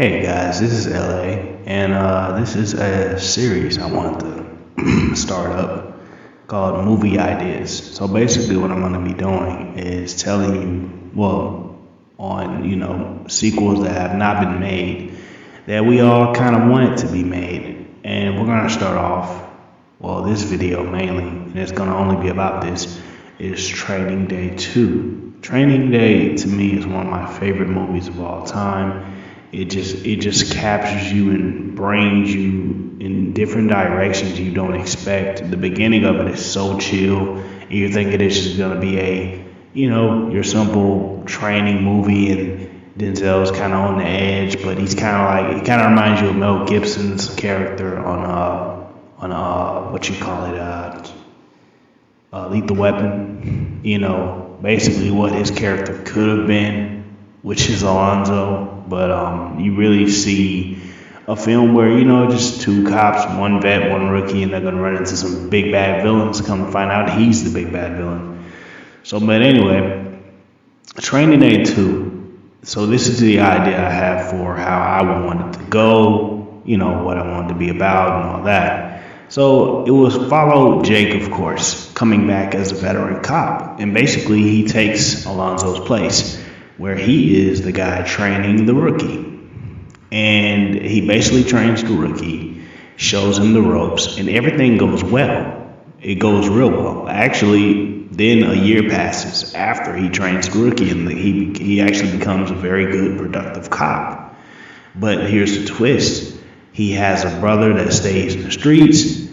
Hey guys, this is LA, and this is a series I want to start up called Movie Ideas. So basically, what I'm going to be doing is telling you, on sequels that have not been made that we all kind of want it to be made, and we're going to start off. This video mainly, and it's going to only be about this, is Training Day 2. Training Day to me is one of my favorite movies of all time. It just captures you and brings you in different directions you don't expect. The beginning of it is so chill. You're thinking it's just gonna be your simple training movie, and Denzel's kind of on the edge, but he kind of reminds you of Mel Gibson's character on what you call it, Lethal Weapon. Basically what his character could have been, which is Alonzo. But you really see a film where just two cops, one vet, one rookie, and they're gonna run into some big bad villains. Come to find out, he's the big bad villain. But anyway, Training Day 2. So this is the idea I have for how I would want it to go. What I want it to be about and all that. So it was follow Jake, of course, coming back as a veteran cop, and basically he takes Alonzo's place, where he is the guy training the rookie. And he basically trains the rookie, shows him the ropes, and everything goes well. It goes real well. Actually, then a year passes after he trains the rookie, and he actually becomes a very good, productive cop. But here's the twist. He has a brother that stays in the streets,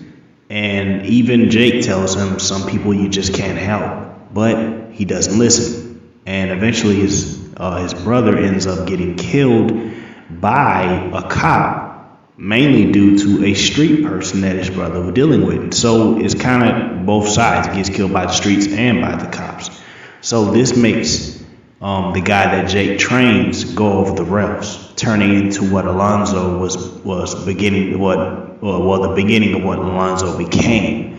and even Jake tells him some people you just can't help, but he doesn't listen. And eventually his brother ends up getting killed by a cop, mainly due to a street person that his brother was dealing with. And so it's kind of both sides. He gets killed by the streets and by the cops. So this makes the guy that Jake trains go over the rails, turning into what Alonzo was beginning, the beginning of what Alonzo became.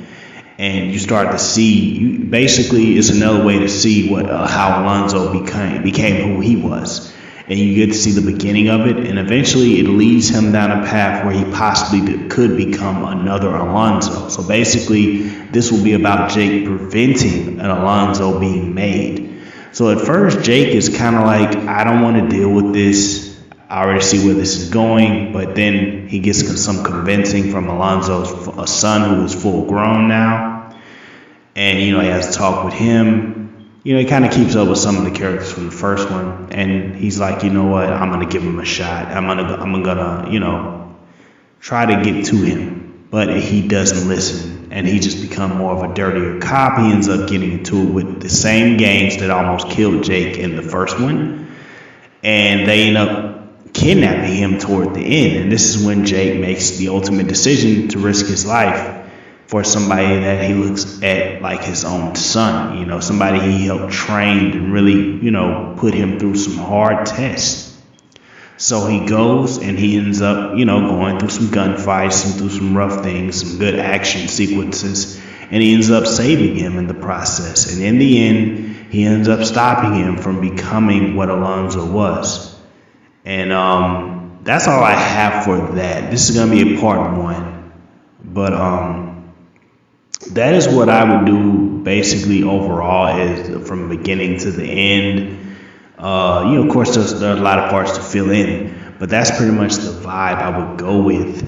And you start to see, basically it's another way to see how Alonzo became who he was. And you get to see the beginning of it, and eventually it leads him down a path where he possibly could become another Alonzo. So basically this will be about Jake preventing an Alonzo being made. So at first Jake is kind of like, I don't want to deal with this. I already see where this is going, but then he gets some convincing from Alonzo's son, who is full grown now, and he has to talk with him. He kind of keeps up with some of the characters from the first one, and he's like, you know what, I'm gonna give him a shot. I'm gonna try to get to him, but he doesn't listen, and he just becomes more of a dirtier cop. He ends up getting into it with the same gangs that almost killed Jake in the first one, and they end up kidnapping him toward the end. And this is when Jake makes the ultimate decision to risk his life for somebody that he looks at like his own son, somebody he helped train and really, put him through some hard tests. So he goes and he ends up, going through some gunfights and through some rough things, some good action sequences, and he ends up saving him in the process. And in the end, he ends up stopping him from becoming what Alonzo was. And that's all I have for that. This is going to be a part 1. But that is what I would do basically overall, is from beginning to the end. Of course, there are a lot of parts to fill in, but that's pretty much the vibe I would go with.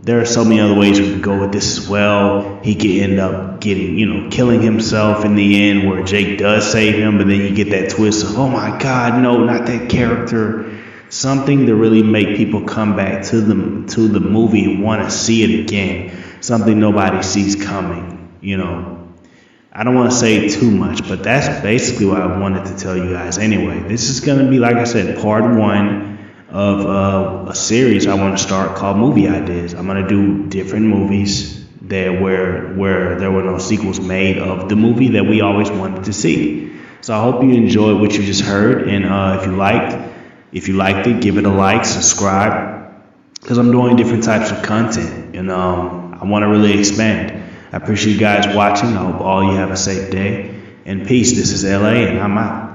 There are so many other ways we could go with this as well. He could end up getting, killing himself in the end, where Jake does save him, but then you get that twist of, oh my God, no, not that character. Something to really make people come back to the movie and want to see it again. Something nobody sees coming. I don't want to say too much, but that's basically what I wanted to tell you guys anyway. This is going to be, like I said, part 1 of a series I want to start called Movie Ideas. I'm going to do different movies where there were no sequels made of the movie that we always wanted to see. So I hope you enjoyed what you just heard, and if you liked it, give it a like, subscribe, because I'm doing different types of content, and I want to really expand. I appreciate you guys watching. I hope all you have a safe day, and peace. This is LA, and I'm out.